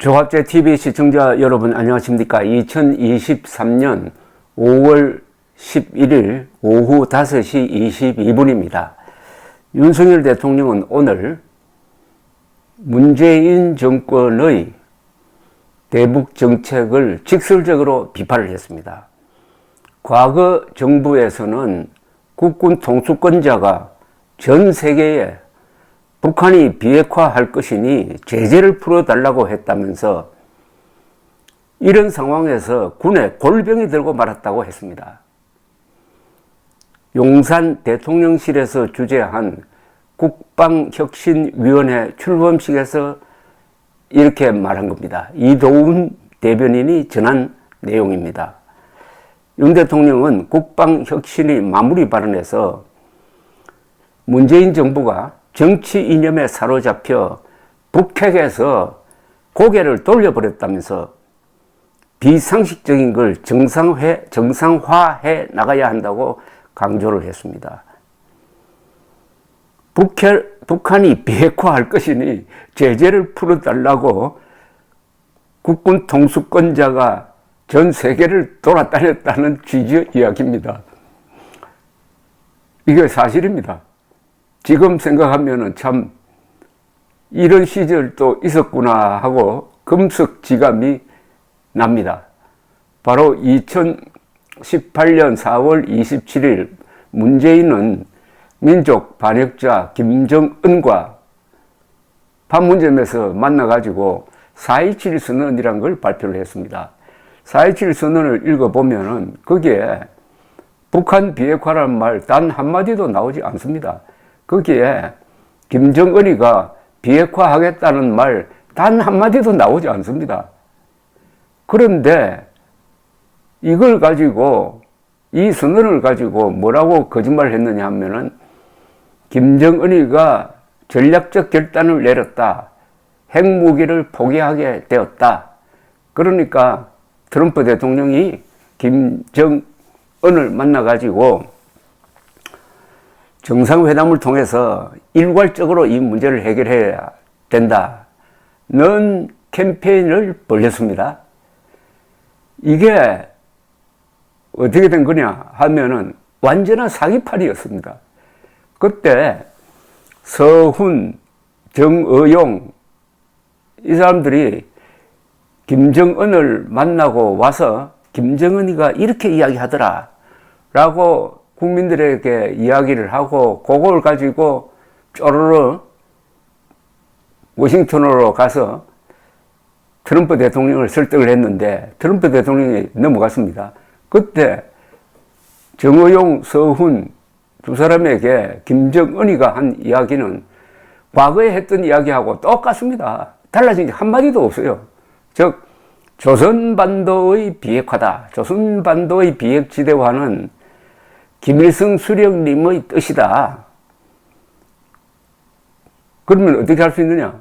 조합제 TV 시청자 여러분 안녕하십니까? 2023년 5월 11일 오후 5시 22분입니다. 윤석열 대통령은 오늘 문재인 정권의 대북 정책을 직설적으로 비판을 했습니다. 과거 정부에서는 국군 통수권자가 전 세계에 북한이 비핵화할 것이니 제재를 풀어달라고 했다면서 이런 상황에서 군에 골병이 들고 말았다고 했습니다. 용산 대통령실에서 주재한 국방혁신위원회 출범식에서 이렇게 말한 겁니다. 이도훈 대변인이 전한 내용입니다. 윤 대통령은 국방혁신위 마무리 발언에서 문재인 정부가 정치 이념에 사로잡혀 북핵에서 고개를 돌려버렸다면서 비상식적인 걸 정상화해 나가야 한다고 강조를 했습니다. 북한이 비핵화할 것이니 제재를 풀어달라고 국군 통수권자가 전 세계를 돌아다녔다는 취지의 이야기입니다. 이게 사실입니다. 지금 생각하면은 참 이런 시절도 있었구나 하고 금석지감이 납니다. 바로 2018년 4월 27일 문재인은 민족 반역자 김정은과 판문점에서 만나가지고 4.27 선언이라는 걸 발표를 했습니다. 4.27 선언을 읽어보면은 거기에 북한 비핵화라는 말 단 한마디도 나오지 않습니다. 거기에 김정은이가 비핵화하겠다는 말 단 한마디도 나오지 않습니다. 그런데 이걸 가지고 이 선언을 가지고 뭐라고 거짓말을 했느냐 하면은 김정은이가 전략적 결단을 내렸다. 핵무기를 포기하게 되었다. 그러니까 트럼프 대통령이 김정은을 만나가지고 정상회담을 통해서 일괄적으로 이 문제를 해결해야 된다는 캠페인을 벌였습니다. 이게 어떻게 된 거냐 하면은 완전한 사기팔이었습니다. 그때 서훈, 정의용 이 사람들이 김정은을 만나고 와서 김정은이가 이렇게 이야기하더라 라고 국민들에게 이야기를 하고 그걸 가지고 쪼르르 워싱턴으로 가서 트럼프 대통령을 설득을 했는데 트럼프 대통령이 넘어갔습니다. 그때 정의용, 서훈 두 사람에게 김정은이가 한 이야기는 과거에 했던 이야기하고 똑같습니다. 달라진 게 한마디도 없어요. 즉 조선반도의 비핵화다. 조선반도의 비핵지대화는 김일성 수령님의 뜻이다. 그러면 어떻게 할 수 있느냐?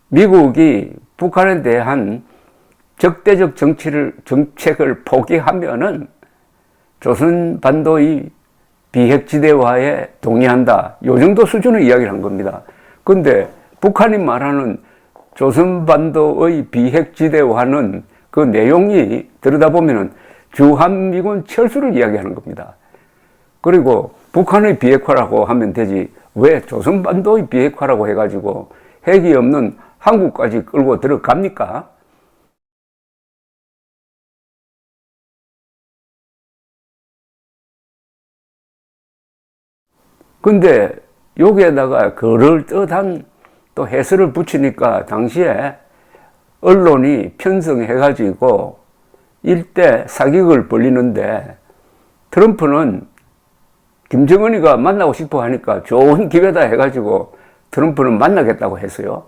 미국이 북한에 대한 적대적 정책을 포기하면은 조선반도의 비핵지대화에 동의한다. 요 정도 수준의 이야기를 한 겁니다. 근데 북한이 말하는 조선반도의 비핵지대화는 그 내용이 들여다보면은 주한미군 철수를 이야기하는 겁니다. 그리고 북한의 비핵화라고 하면 되지 왜 조선반도의 비핵화라고 해가지고 핵이 없는 한국까지 끌고 들어갑니까? 근데 여기에다가 그럴듯한 또 해설을 붙이니까 당시에 언론이 편성해가지고 일대 사격을 벌리는데 트럼프는 김정은이가 만나고 싶어 하니까 좋은 기회다 해가지고 트럼프는 만나겠다고 했어요.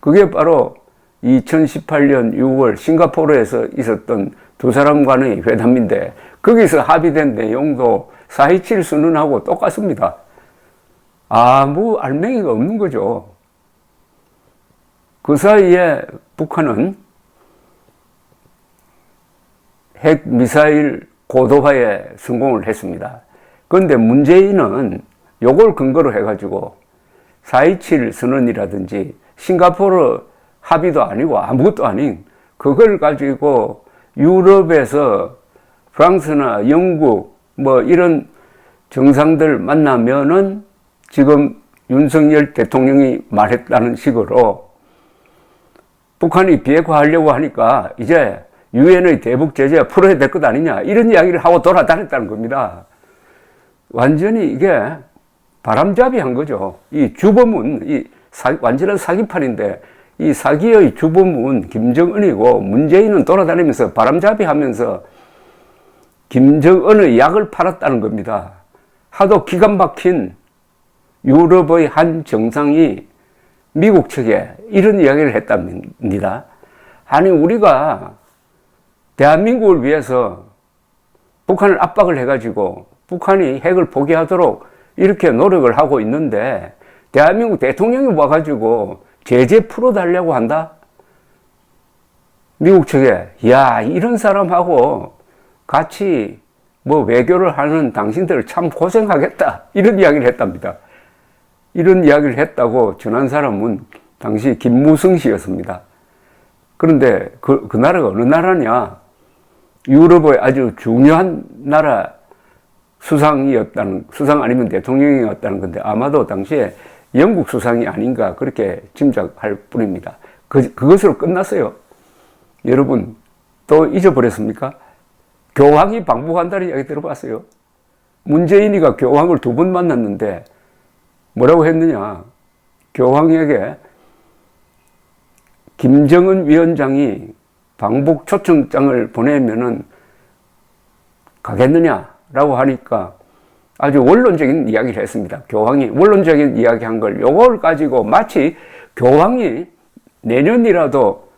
그게 바로 2018년 6월 싱가포르에서 있었던 두 사람 간의 회담인데 거기서 합의된 내용도 4.27 선언하고 똑같습니다. 아무 알맹이가 없는 거죠. 그 사이에 북한은 핵 미사일 고도화에 성공을 했습니다. 그런데 문재인은 요걸 근거로 해가지고 4.27 선언이라든지 싱가포르 합의도 아니고 아무것도 아닌 그걸 가지고 유럽에서 프랑스나 영국 뭐 이런 정상들 만나면은 지금 윤석열 대통령이 말했다는 식으로 북한이 비핵화하려고 하니까 이제 유엔의 대북 제재 풀어야 될 것 아니냐 이런 이야기를 하고 돌아다녔다는 겁니다. 완전히 이게 바람잡이 한 거죠. 이 주범은 완전한 사기판인데 이 사기의 주범은 김정은이고 문재인은 돌아다니면서 바람잡이 하면서 김정은의 약을 팔았다는 겁니다. 하도 기가 막힌 유럽의 한 정상이 미국 측에 이런 이야기를 했답니다. 아니 우리가 대한민국을 위해서 북한을 압박을 해가지고 북한이 핵을 포기하도록 이렇게 노력을 하고 있는데 대한민국 대통령이 와가지고 제재 풀어달라고 한다? 미국 측에 야 이런 사람하고 같이 뭐 외교를 하는 당신들 참 고생하겠다 이런 이야기를 했답니다. 이런 이야기를 했다고 전한 사람은 당시 김무성 씨였습니다. 그런데 그 나라가 어느 나라냐? 유럽의 아주 중요한 나라 수상 아니면 대통령이었다는 건데 아마도 당시에 영국 수상이 아닌가 그렇게 짐작할 뿐입니다. 그것으로 끝났어요. 여러분 또 잊어버렸습니까? 교황이 방북한다는 이야기 들어봤어요? 문재인이가 교황을 2번 만났는데 뭐라고 했느냐? 교황에게 김정은 위원장이 방북 초청장을 보내면은 가겠느냐라고 하니까 아주 원론적인 이야기를 했습니다. 교황이 원론적인 이야기 한 걸 요걸 가지고 마치 교황이 내년이라도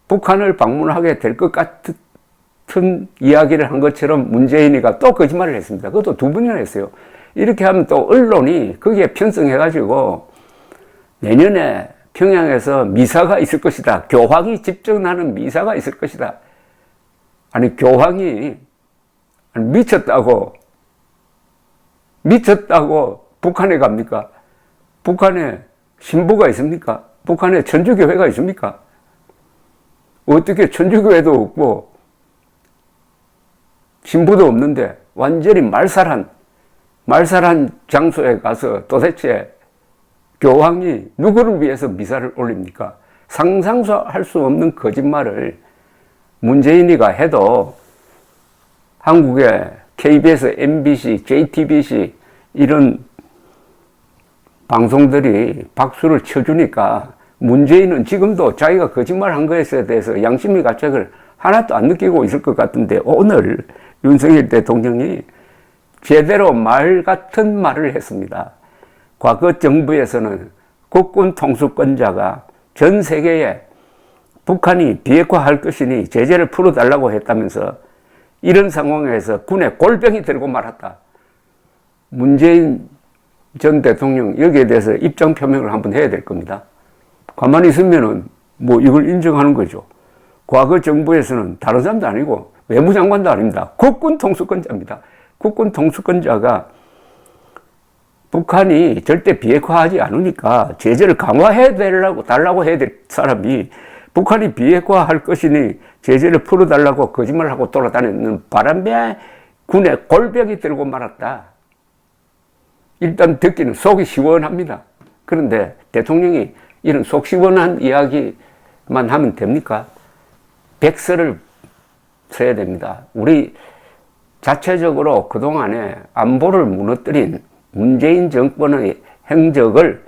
북한을 방문하게 될 것 같은 이야기를 한 것처럼 문재인이가 또 거짓말을 했습니다. 그것도 2번이나 했어요. 이렇게 하면 또 언론이 거기에 편성해가지고 내년에 평양에서 미사가 있을 것이다. 교황이 집정하는 미사가 있을 것이다. 아니 교황이 미쳤다고 북한에 갑니까? 북한에 신부가 있습니까? 북한에 천주교회가 있습니까? 어떻게 천주교회도 없고 신부도 없는데 완전히 말살한 장소에 가서 도대체 교황이 누구를 위해서 미사를 올립니까? 상상도 할 수 없는 거짓말을 문재인이가 해도 한국의 KBS, MBC, JTBC 이런 방송들이 박수를 쳐주니까 문재인은 지금도 자기가 거짓말한 것에 대해서 양심의 가책을 하나도 안 느끼고 있을 것 같은데 오늘 윤석열 대통령이 제대로 말 같은 말을 했습니다. 과거 정부에서는 국군 통수권자가 전 세계에 북한이 비핵화할 것이니 제재를 풀어달라고 했다면서 이런 상황에서 군에 골병이 들고 말았다. 문재인 전 대통령 여기에 대해서 입장 표명을 한번 해야 될 겁니다. 가만히 있으면은 뭐 이걸 인정하는 거죠. 과거 정부에서는 다른 사람도 아니고 외무장관도 아닙니다. 국군 통수권자입니다. 국군 통수권자가 북한이 절대 비핵화하지 않으니까 제재를 강화해 달라고 해야 될 사람이 북한이 비핵화할 것이니 제재를 풀어달라고 거짓말하고 돌아다니는 바람에 군에 골병이 들고 말았다. 일단 듣기는 속이 시원합니다. 그런데 대통령이 이런 속 시원한 이야기만 하면 됩니까? 백서를 써야 됩니다. 우리 자체적으로 그동안에 안보를 무너뜨린 문재인 정권의 행적을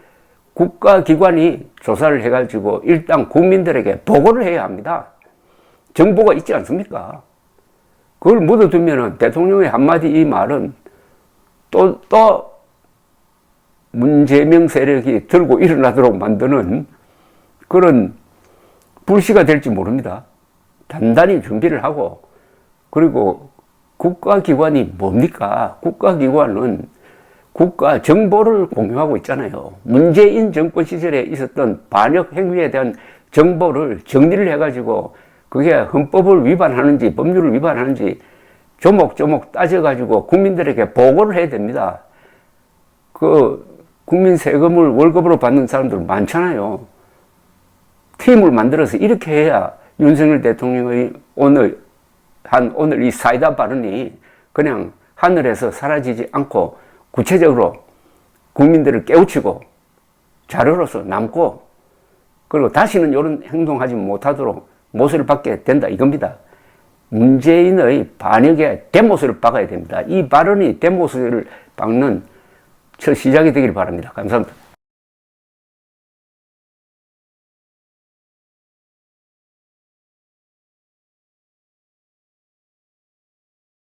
국가기관이 조사를 해가지고 일단 국민들에게 보고를 해야 합니다. 정보가 있지 않습니까? 그걸 묻어두면 대통령의 한마디 이 말은 또 문재명 세력이 들고 일어나도록 만드는 그런 불씨가 될지 모릅니다. 단단히 준비를 하고 그리고 국가기관이 뭡니까? 국가기관은 국가 정보를 공유하고 있잖아요. 문재인 정권 시절에 있었던 반역 행위에 대한 정보를 정리를 해가지고 그게 헌법을 위반하는지 법률을 위반하는지 조목조목 따져가지고 국민들에게 보고를 해야 됩니다. 국민 세금을 월급으로 받는 사람들 많잖아요. 팀을 만들어서 이렇게 해야 윤석열 대통령의 오늘 이 사이다 발언이 그냥 하늘에서 사라지지 않고 구체적으로 국민들을 깨우치고 자료로서 남고, 그리고 다시는 이런 행동하지 못하도록 못을 박게 된다 이겁니다. 문재인의 반역에 대못을 박아야 됩니다. 이 발언이 대못을 박는 첫 시작이 되길 바랍니다. 감사합니다.